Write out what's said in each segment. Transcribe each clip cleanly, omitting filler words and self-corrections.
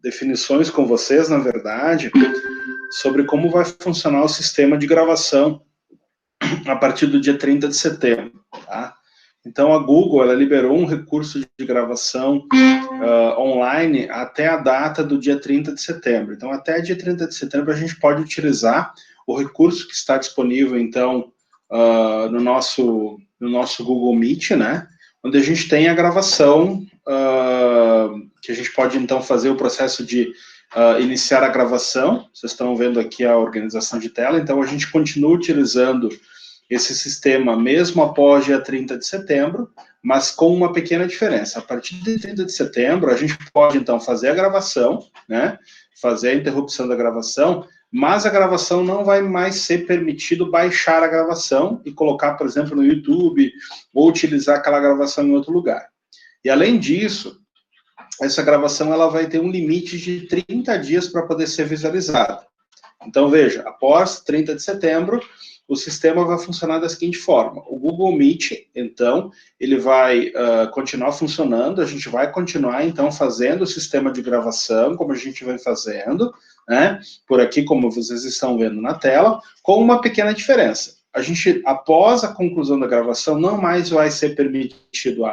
definições com vocês, na verdade, sobre como vai funcionar o sistema de gravação a partir do dia 30 de setembro, tá? Então, a Google, ela liberou um recurso de gravação online até a data do dia 30 de setembro. Então, até dia 30 de setembro, a gente pode utilizar o recurso que está disponível, então, no nosso Google Meet, né? Onde a gente tem a gravação, que a gente pode, então, fazer o processo de iniciar a gravação. Vocês estão vendo aqui a organização de tela. Então, a gente continua utilizando esse sistema mesmo após dia 30 de setembro, mas com uma pequena diferença. A partir de 30 de setembro, a gente pode, então, fazer a gravação, né? Fazer a interrupção da gravação, mas a gravação não vai mais ser permitido baixar a gravação e colocar, por exemplo, no YouTube, ou utilizar aquela gravação em outro lugar. E, além disso, essa gravação ela vai ter um limite de 30 dias para poder ser visualizada. Então, veja, após 30 de setembro, o sistema vai funcionar da seguinte forma. O Google Meet, então, ele vai continuar funcionando, a gente vai continuar, então, fazendo o sistema de gravação, como a gente vem fazendo, né? Por aqui, como vocês estão vendo na tela, com uma pequena diferença. A gente, após a conclusão da gravação, não mais vai ser permitido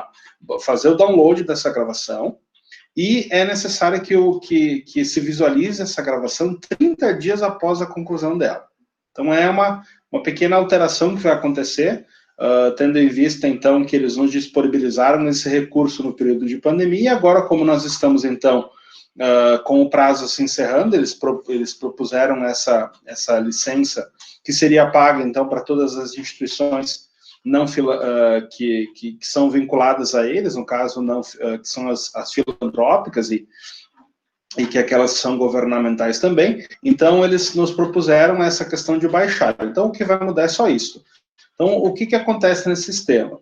fazer o download dessa gravação, e é necessário que se visualize essa gravação 30 dias após a conclusão dela. Então, é uma pequena alteração que vai acontecer, tendo em vista, então, que eles nos disponibilizaram esse recurso no período de pandemia, e agora, como nós estamos, então, com o prazo se encerrando, eles propuseram essa licença, que seria paga, então, para todas as instituições que são vinculadas a eles, no caso, que são as filantrópicas e que aquelas são governamentais também. Então, eles nos propuseram essa questão de baixar. Então, o que vai mudar é só isso. Então, o que acontece nesse sistema?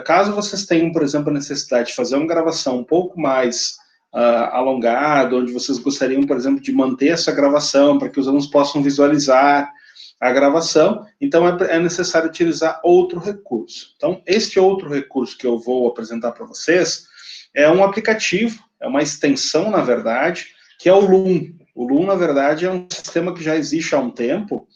Caso vocês tenham, por exemplo, a necessidade de fazer uma gravação um pouco mais alongada, onde vocês gostariam, por exemplo, de manter essa gravação para que os alunos possam visualizar a gravação, então é necessário utilizar outro recurso. Então, este outro recurso que eu vou apresentar para vocês é um aplicativo, é uma extensão, na verdade, que é o Loom. O Loom, na verdade, é um sistema que já existe há um tempo,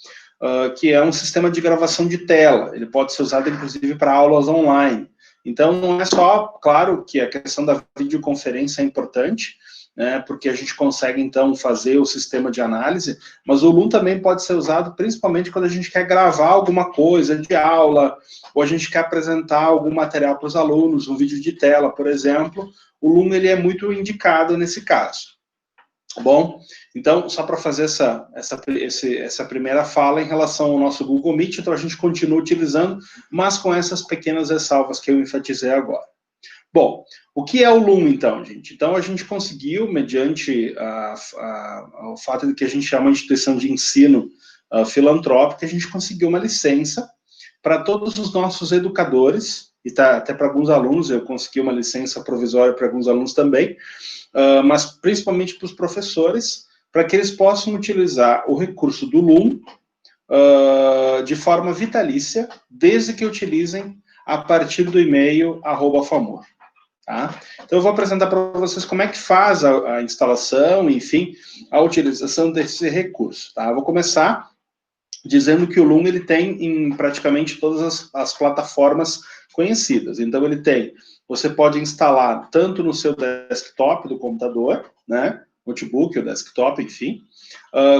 que é um sistema de gravação de tela. Ele pode ser usado, inclusive, para aulas online. Então, não é só, claro, que a questão da videoconferência é importante, né, porque a gente consegue, então, fazer o sistema de análise, mas o Loom também pode ser usado principalmente quando a gente quer gravar alguma coisa de aula, ou a gente quer apresentar algum material para os alunos, um vídeo de tela, por exemplo. O Loom, ele é muito indicado nesse caso. Tá bom? Então, só para fazer essa primeira fala em relação ao nosso Google Meet, então a gente continua utilizando, mas com essas pequenas ressalvas que eu enfatizei agora. Bom, o que é o Loom, então, gente? Então, a gente conseguiu, mediante o fato de que a gente é uma instituição de ensino filantrópica, a gente conseguiu uma licença para todos os nossos educadores, e até para alguns alunos, eu consegui uma licença provisória para alguns alunos também, mas principalmente para os professores, para que eles possam utilizar o recurso do Loom de forma vitalícia, desde que utilizem a partir do e-mail @famor. Tá? Então, eu vou apresentar para vocês como é que faz a instalação, enfim, a utilização desse recurso. Tá? Eu vou começar dizendo que o Loom ele tem em praticamente todas as plataformas conhecidas. Então, você pode instalar tanto no seu desktop do computador, né, notebook ou desktop, enfim,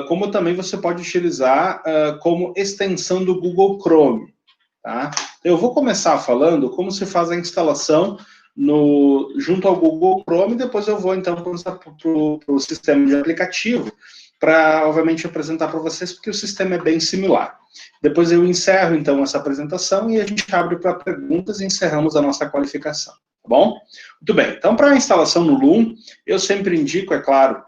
como também você pode utilizar como extensão do Google Chrome. Tá? Eu vou começar falando como se faz a instalação junto ao Google Chrome, e depois eu vou, então, para o sistema de aplicativo, para, obviamente, apresentar para vocês, porque o sistema é bem similar. Depois eu encerro, então, essa apresentação e a gente abre para perguntas e encerramos a nossa qualificação, tá bom? Muito bem, então, para a instalação no Loom, eu sempre indico, é claro,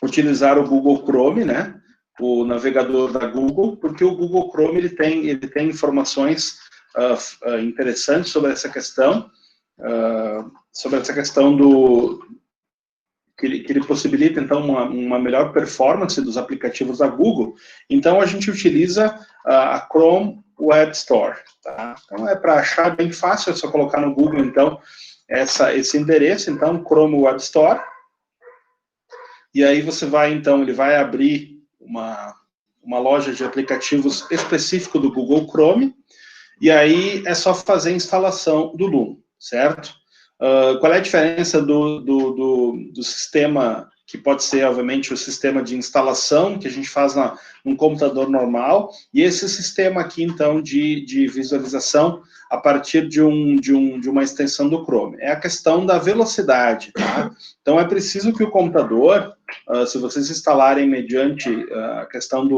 utilizar o Google Chrome, né? O navegador da Google, porque o Google Chrome ele tem informações interessantes sobre essa questão, que ele possibilita, então, uma melhor performance dos aplicativos da Google. Então, a gente utiliza a Chrome Web Store. Tá? Então, para achar bem fácil, é só colocar no Google, então, esse endereço, então, Chrome Web Store. E aí você vai, então, ele vai abrir uma loja de aplicativos específico do Google Chrome, e aí é só fazer a instalação do Loom, certo? Qual é a diferença do sistema, que pode ser, obviamente, o sistema de instalação que a gente faz num computador normal, e esse sistema aqui, então, de visualização a partir de uma extensão do Chrome? É a questão da velocidade, tá? Então, é preciso que o computador, se vocês instalarem mediante a questão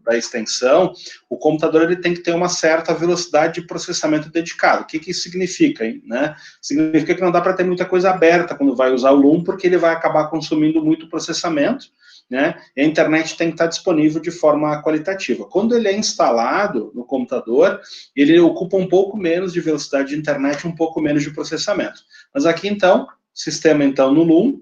da extensão, o computador ele tem que ter uma certa velocidade de processamento dedicado. O que isso significa, né? Significa que não dá para ter muita coisa aberta quando vai usar o Loom, porque ele vai acabar consumindo muito processamento, né? E a internet tem que estar disponível de forma qualitativa. Quando ele é instalado no computador, ele ocupa um pouco menos de velocidade de internet, um pouco menos de processamento. Mas aqui, então, sistema, então, no Loom.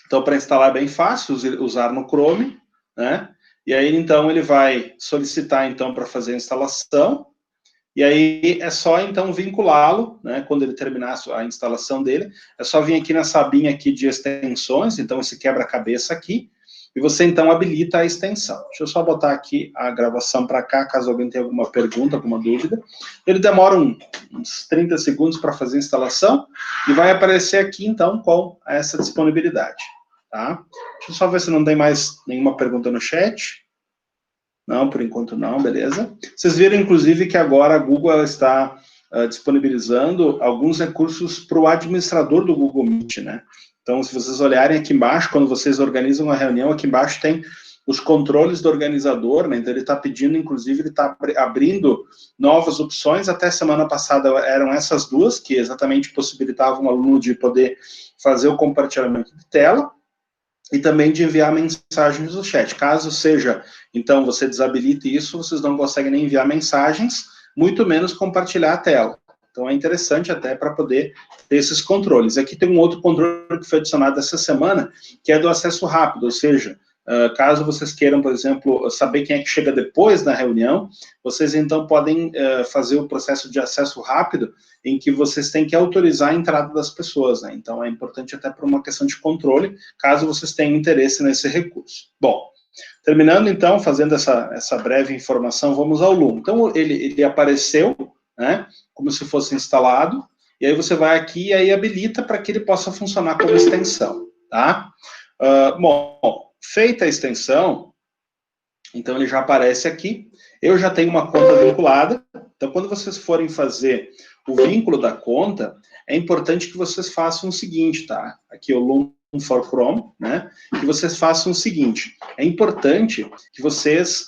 Então, para instalar é bem fácil, usar no Chrome, né? E aí, então, ele vai solicitar, então, para fazer a instalação, e aí é só, então, vinculá-lo, né? Quando ele terminar a instalação dele, é só vir aqui nessa abinha aqui de extensões, então, esse quebra-cabeça aqui, e você, então, habilita a extensão. Deixa eu só botar aqui a gravação para cá, caso alguém tenha alguma pergunta, alguma dúvida. Ele demora uns 30 segundos para fazer a instalação, e vai aparecer aqui, então, com essa disponibilidade. Tá? Deixa eu só ver se não tem mais nenhuma pergunta no chat. Não, por enquanto não, beleza. Vocês viram, inclusive, que agora a Google está disponibilizando alguns recursos para o administrador do Google Meet, né? Então, se vocês olharem aqui embaixo, quando vocês organizam uma reunião, aqui embaixo tem os controles do organizador, né? Então, ele está pedindo, inclusive, ele está abrindo novas opções. Até semana passada eram essas duas, que exatamente possibilitavam o aluno de poder fazer o compartilhamento de tela, e também de enviar mensagens no chat. Caso seja, então, você desabilite isso, vocês não conseguem nem enviar mensagens, muito menos compartilhar a tela. Então, é interessante até para poder ter esses controles. Aqui tem um outro controle que foi adicionado essa semana, que é do acesso rápido, ou seja, caso vocês queiram, por exemplo, saber quem é que chega depois da reunião, vocês, então, podem fazer o processo de acesso rápido, em que vocês têm que autorizar a entrada das pessoas, né? Então, é importante até por uma questão de controle, caso vocês tenham interesse nesse recurso. Bom, terminando, então, fazendo essa breve informação, vamos ao Loom. Então, ele apareceu, né, como se fosse instalado, e aí você vai aqui e aí habilita para que ele possa funcionar como extensão, tá? Bom, feita a extensão, então ele já aparece aqui. Eu já tenho uma conta vinculada, então quando vocês forem fazer o vínculo da conta, é importante que vocês façam o seguinte, tá? Aqui o Loom for Chrome, né? Que vocês façam o seguinte, é importante que vocês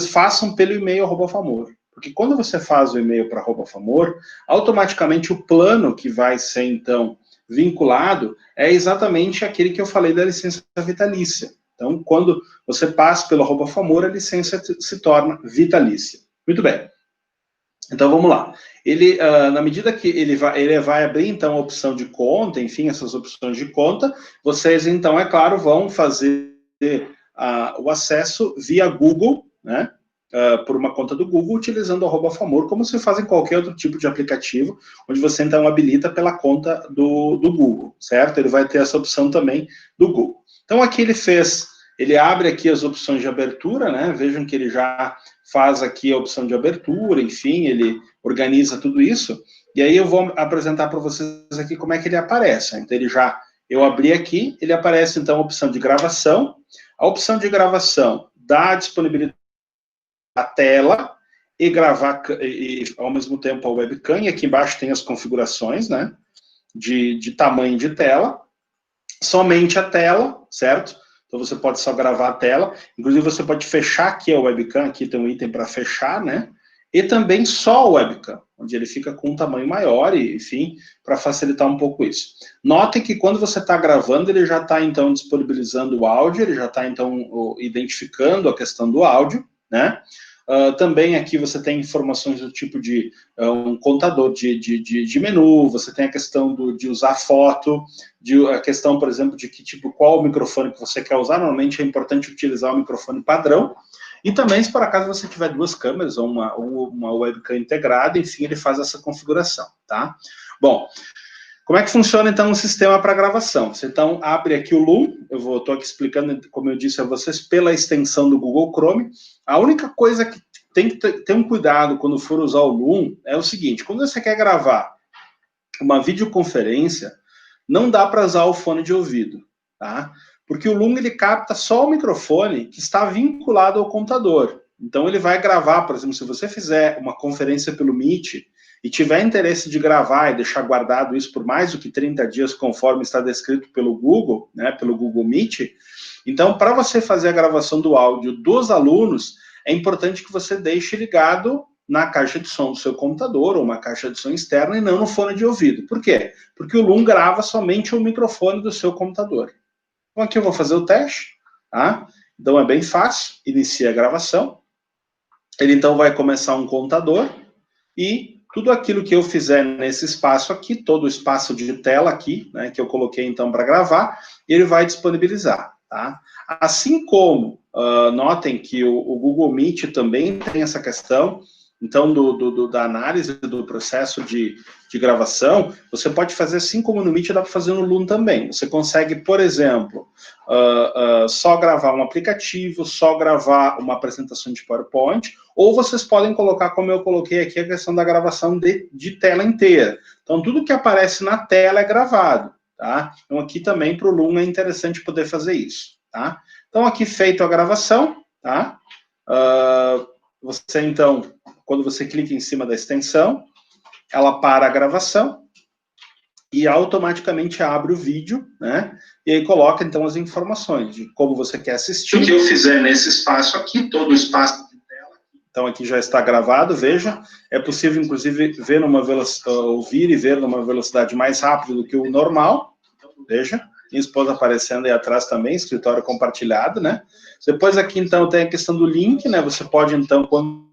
façam pelo e-mail @famor, porque quando você faz o e-mail para @famor, automaticamente o plano que vai ser, então, vinculado é exatamente aquele que eu falei da licença vitalícia. Então, quando você passa pelo @famor, a licença se torna vitalícia. Muito bem. Então, vamos lá. Ele, na medida que ele vai abrir, então, a opção de conta, enfim, essas opções de conta, vocês, então, é claro, vão fazer o acesso via Google, né, por uma conta do Google, utilizando o @famor, como se faz em qualquer outro tipo de aplicativo, onde você, então, habilita pela conta do Google, certo? Ele vai ter essa opção também do Google. Então, aqui ele abre aqui as opções de abertura, né? Vejam que ele já faz aqui a opção de abertura, enfim, ele organiza tudo isso, e aí eu vou apresentar para vocês aqui como é que ele aparece. Então, eu abri aqui, ele aparece, então, a opção de gravação. A opção de gravação dá disponibilidade da tela e gravar, e, ao mesmo tempo, a webcam, e aqui embaixo tem as configurações, né, de tamanho de tela, somente a tela, certo? Então, você pode só gravar a tela, inclusive você pode fechar aqui a webcam, aqui tem um item para fechar, né? E também só o webcam, onde ele fica com um tamanho maior, e, enfim, para facilitar um pouco isso. Notem que quando você está gravando, ele já está, então, disponibilizando o áudio, ele já está, então, identificando a questão do áudio, né? Também aqui você tem informações do tipo de um contador de menu, você tem a questão de usar foto, a questão, por exemplo, de que tipo, qual o microfone que você quer usar. Normalmente é importante utilizar o microfone padrão, e também, se por acaso você tiver duas câmeras ou uma webcam integrada, enfim, ele faz essa configuração, tá? Bom, Como é que funciona, então, o sistema para gravação? Você, então, abre aqui o Loom, eu estou aqui explicando, como eu disse a vocês, pela extensão do Google Chrome. A única coisa que tem que ter um cuidado quando for usar o Loom é o seguinte, quando você quer gravar uma videoconferência, não dá para usar o fone de ouvido, tá? Porque o Loom, ele capta só o microfone que está vinculado ao computador. Então, ele vai gravar, por exemplo, se você fizer uma conferência pelo Meet e tiver interesse de gravar e deixar guardado isso por mais do que 30 dias, conforme está descrito pelo Google, né, pelo Google Meet, então, para você fazer a gravação do áudio dos alunos, é importante que você deixe ligado na caixa de som do seu computador, ou uma caixa de som externa, e não no fone de ouvido. Por quê? Porque o Loom grava somente o microfone do seu computador. Então, aqui eu vou fazer o teste, tá? Então, é bem fácil, inicia a gravação. Ele, então, vai começar um contador, e tudo aquilo que eu fizer nesse espaço aqui, todo o espaço de tela aqui, né, que eu coloquei, então, para gravar, ele vai disponibilizar, tá? Assim como, notem que o Google Meet também tem essa questão, então, da análise do processo de gravação, você pode fazer assim como no Meet, dá para fazer no Loom também. Você consegue, por exemplo, só gravar um aplicativo, só gravar uma apresentação de PowerPoint, ou vocês podem colocar, como eu coloquei aqui, a questão da gravação de tela inteira. Então, tudo que aparece na tela é gravado, tá? Então, aqui também para o Loom é interessante poder fazer isso, tá? Então, aqui feito a gravação, tá? Você, então, quando você clica em cima da extensão, ela para a gravação e automaticamente abre o vídeo, né? E aí coloca, então, as informações de como você quer assistir. O que eu fizer nesse espaço aqui, todo o espaço de tela, então aqui já está gravado, veja. É possível, inclusive, ver ouvir e ver numa velocidade mais rápida do que o normal. Veja. Minha esposa aparecendo aí atrás também, escritório compartilhado, né? Depois aqui, então, tem a questão do link, né? Você pode, então, quando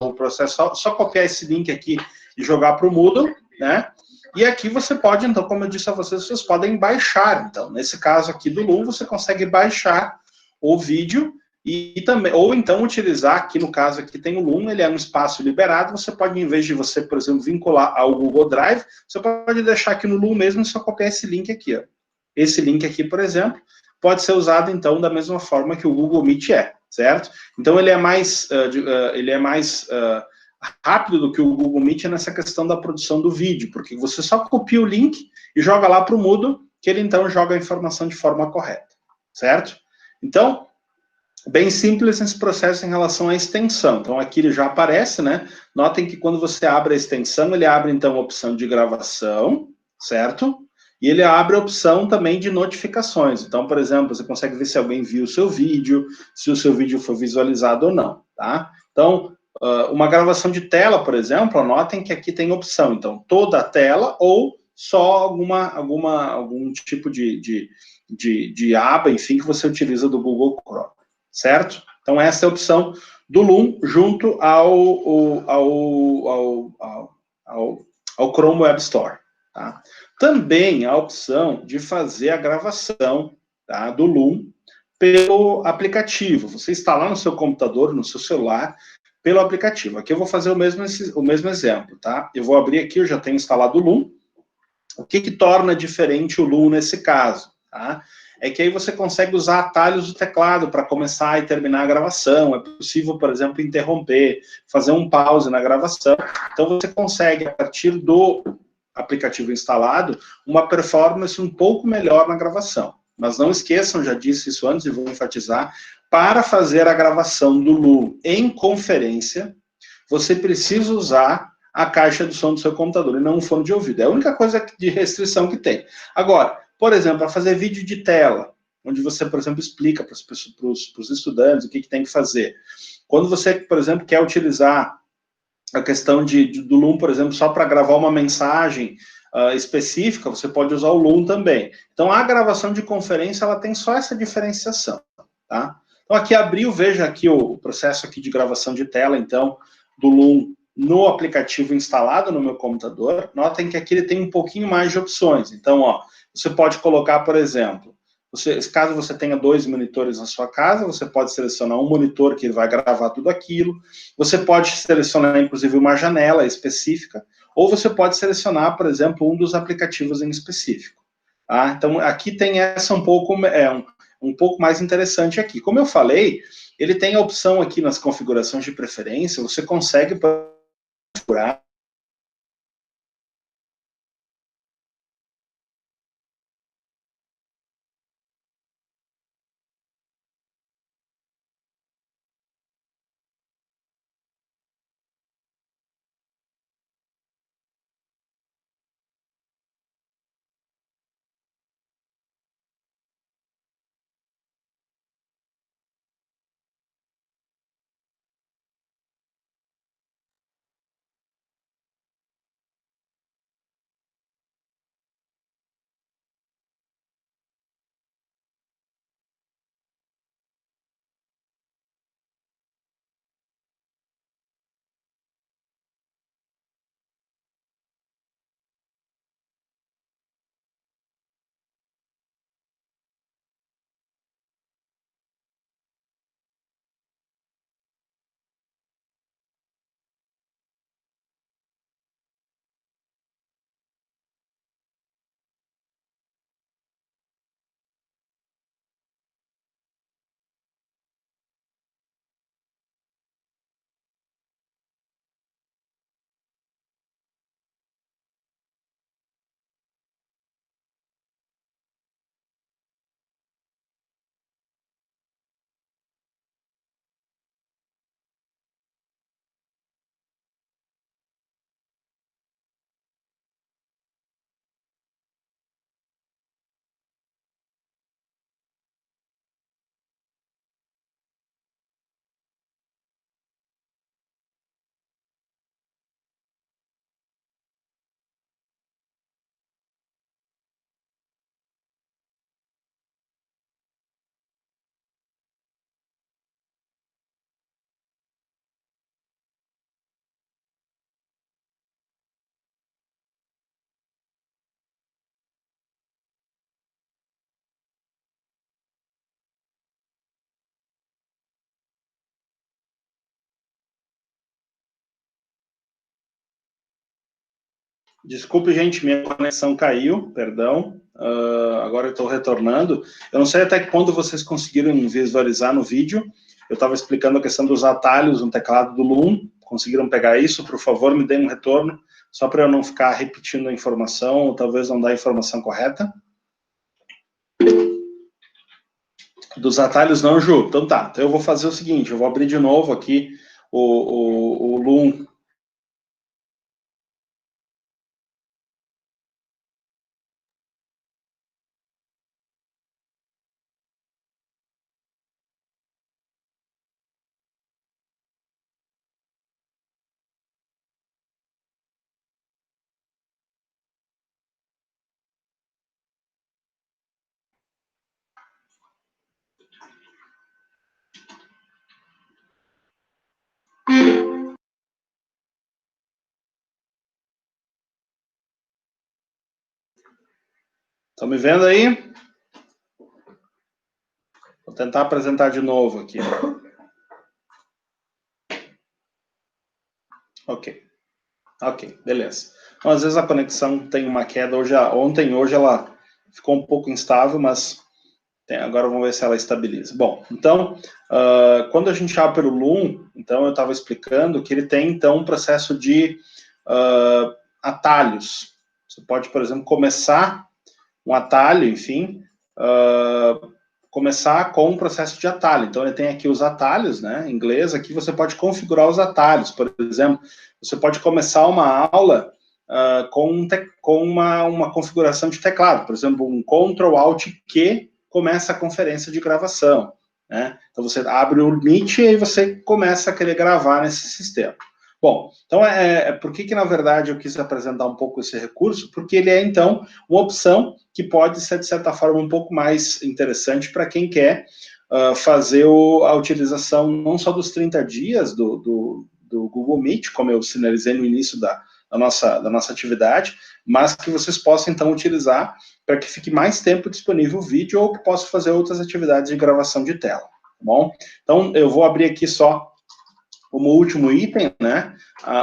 o processo, só copiar esse link aqui e jogar para o Moodle, né? E aqui você pode, então, como eu disse a vocês, vocês podem baixar. Então, nesse caso aqui do Loom, você consegue baixar o vídeo e também, ou então utilizar, aqui no caso aqui tem o Loom, ele é um espaço liberado, você pode, em vez de você, por exemplo, vincular ao Google Drive, você pode deixar aqui no Loom mesmo e só copiar esse link aqui, ó. Esse link aqui, por exemplo, pode ser usado, então, da mesma forma que o Google Meet é, certo? Então, ele é mais rápido do que o Google Meet nessa questão da produção do vídeo, porque você só copia o link e joga lá para o Moodle, que ele, então, joga a informação de forma correta, certo? Então, bem simples esse processo em relação à extensão. Então, aqui ele já aparece, né? Notem que quando você abre a extensão, ele abre, então, a opção de gravação, certo? E ele abre a opção também de notificações. Então, por exemplo, você consegue ver se alguém viu o seu vídeo, se o seu vídeo foi visualizado ou não, tá? Então, uma gravação de tela, por exemplo, anotem que aqui tem opção. Então, toda a tela ou só algum tipo de aba, enfim, que você utiliza do Google Chrome, certo? Então, essa é a opção do Loom junto ao Chrome Web Store, tá? Também a opção de fazer a gravação, tá, do Loom pelo aplicativo. Você instalar no seu computador, no seu celular, pelo aplicativo. Aqui eu vou fazer o mesmo exemplo, tá? Eu vou abrir aqui, eu já tenho instalado o Loom. O que torna diferente o Loom nesse caso, tá? É que aí você consegue usar atalhos do teclado para começar e terminar a gravação. É possível, por exemplo, interromper, fazer um pause na gravação. Então, você consegue, a partir do aplicativo instalado, uma performance um pouco melhor na gravação. Mas não esqueçam, já disse isso antes e vou enfatizar, para fazer a gravação do Loom em conferência, você precisa usar a caixa de som do seu computador e não um fone de ouvido. É a única coisa de restrição que tem. Agora, por exemplo, para fazer vídeo de tela, onde você, por exemplo, explica para os estudantes o que tem que fazer. Quando você, por exemplo, quer utilizar a questão do Loom, por exemplo, só para gravar uma mensagem específica, você pode usar o Loom também. Então, a gravação de conferência, ela tem só essa diferenciação, tá? Então, aqui abriu, veja aqui o processo aqui de gravação de tela, então, do Loom no aplicativo instalado no meu computador. Notem que aqui ele tem um pouquinho mais de opções. Então, ó, você pode colocar, por exemplo, caso você tenha 2 monitores na sua casa, você pode selecionar um monitor que ele vai gravar tudo aquilo. Você pode selecionar, inclusive, uma janela específica, ou você pode selecionar, por exemplo, um dos aplicativos em específico. Tá? Então, aqui tem essa um pouco mais interessante aqui. Como eu falei, ele tem a opção aqui nas configurações de preferência, você consegue configurar Desculpe, gente, minha conexão caiu, perdão. Agora eu estou retornando. Eu não sei até que ponto vocês conseguiram visualizar no vídeo. Eu estava explicando a questão dos atalhos no teclado do Loom. Conseguiram pegar isso? Por favor, me deem um retorno, só para eu não ficar repetindo a informação, ou talvez não dar a informação correta. Dos atalhos não, Ju? Então tá. Então eu vou fazer o seguinte, eu vou abrir de novo aqui o Loom. Estão me vendo aí? Vou tentar apresentar de novo aqui. Ok, beleza. Então, às vezes a conexão tem uma queda. Hoje ela ficou um pouco instável, mas agora vamos ver se ela estabiliza. Bom, então, quando a gente abre pelo Loom, então eu estava explicando que ele tem, então, um processo de atalhos. Você pode, por exemplo, começar um atalho, enfim, começar com um processo de atalho. Então, ele tem aqui os atalhos, né, em inglês. Aqui você pode configurar os atalhos. Por exemplo, você pode começar uma aula com uma configuração de teclado. Por exemplo, um Ctrl-Alt-Q começa a conferência de gravação, né? Então, você abre o Meet e aí você começa a querer gravar nesse sistema. Bom, então, por que, na verdade, eu quis apresentar um pouco esse recurso? Porque ele é, então, uma opção que pode ser, de certa forma, um pouco mais interessante para quem quer fazer a utilização não só dos 30 dias do Google Meet, como eu sinalizei no início da nossa atividade, mas que vocês possam, então, utilizar para que fique mais tempo disponível o vídeo ou que possa fazer outras atividades de gravação de tela, tá bom? Então, eu vou abrir aqui só como último item, né,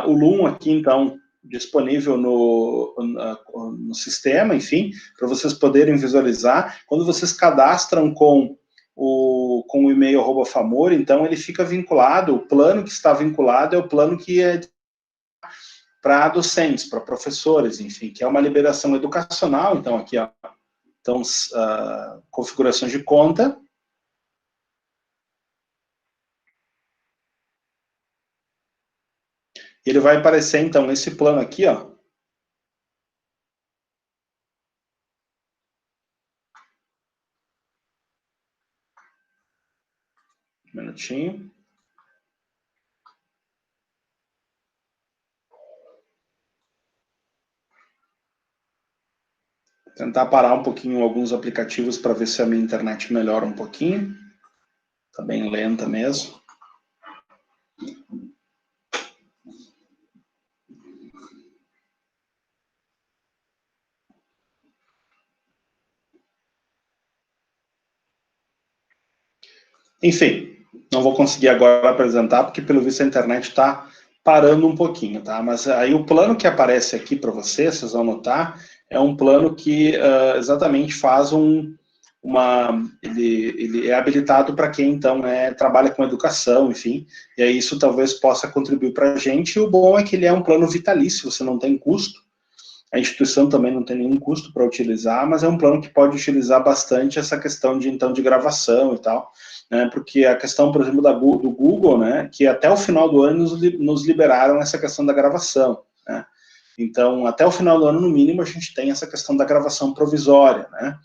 o Loom aqui, então, disponível no sistema, enfim, para vocês poderem visualizar. Quando vocês cadastram com o e-mail @famor, então ele fica vinculado, o plano que está vinculado é o plano que é para docentes, para professores, enfim, que é uma liberação educacional. Então, aqui, ó, então, configurações de conta. Ele vai aparecer, então, esse plano aqui, ó. Um minutinho. Tentar parar um pouquinho alguns aplicativos para ver se a minha internet melhora um pouquinho. Está bem lenta mesmo. Enfim, não vou conseguir agora apresentar, porque pelo visto a internet está parando um pouquinho, tá? Mas aí o plano que aparece aqui para vocês vão notar, é um plano que exatamente faz ele é habilitado para quem, então, trabalha com educação, enfim, e aí isso talvez possa contribuir para a gente. E o bom é que ele é um plano vitalício, você não tem custo, a instituição também não tem nenhum custo para utilizar, mas é um plano que pode utilizar bastante essa questão de, então, de gravação e tal, né, porque a questão, por exemplo, do Google, né, que até o final do ano nos liberaram essa questão da gravação, né, então, até o final do ano, no mínimo, a gente tem essa questão da gravação provisória, né.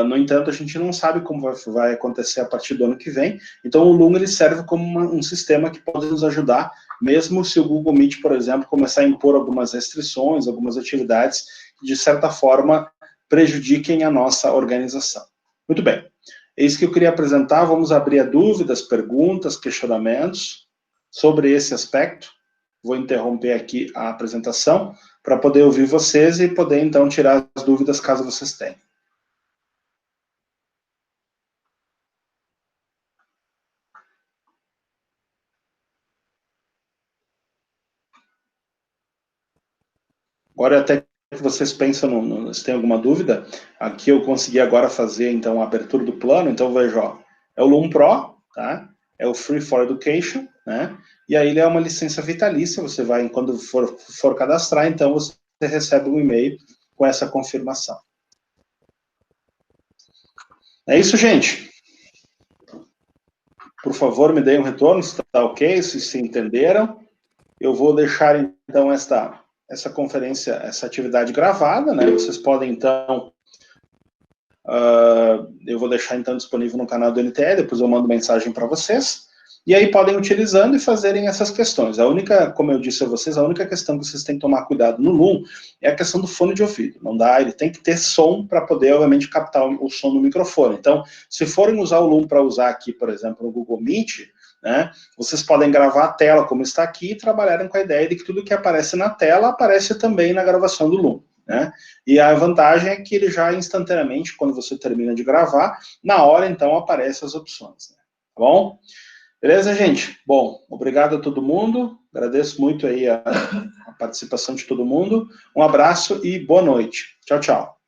No entanto, a gente não sabe como vai acontecer a partir do ano que vem, então o Loom ele serve como um sistema que pode nos ajudar, mesmo se o Google Meet, por exemplo, começar a impor algumas restrições, algumas atividades que, de certa forma, prejudiquem a nossa organização. Muito bem, é isso que eu queria apresentar. Vamos abrir a dúvidas, perguntas, questionamentos sobre esse aspecto. Vou interromper aqui a apresentação para poder ouvir vocês e poder, então, tirar as dúvidas caso vocês tenham. Agora, até que vocês pensam, se tem alguma dúvida, aqui eu consegui agora fazer, então, a abertura do plano. Então, veja, ó, é o Loom Pro, tá? É o Free for Education, né? E aí ele é uma licença vitalícia, você vai, quando for cadastrar, então você recebe um e-mail com essa confirmação. É isso, gente. Por favor, me deem um retorno, se está ok, se entenderam. Eu vou deixar, então, essa conferência, essa atividade gravada, né? Vocês podem, então, eu vou deixar, então, disponível no canal do NTE, depois eu mando mensagem para vocês, e aí podem utilizando e fazerem essas questões. A única, como eu disse a vocês, a única questão que vocês têm que tomar cuidado no Loom é a questão do fone de ouvido. Não dá, ele tem que ter som para poder, obviamente, captar o som do microfone. Então, se forem usar o Loom para usar aqui, por exemplo, no Google Meet, né, vocês podem gravar a tela como está aqui e trabalharem com a ideia de que tudo que aparece na tela aparece também na gravação do Loom, né? E a vantagem é que ele já instantaneamente, quando você termina de gravar, na hora então aparecem as opções, né? Tá bom? Beleza, gente? Bom, obrigado a todo mundo, agradeço muito aí a participação de todo mundo, um abraço e boa noite. Tchau, tchau.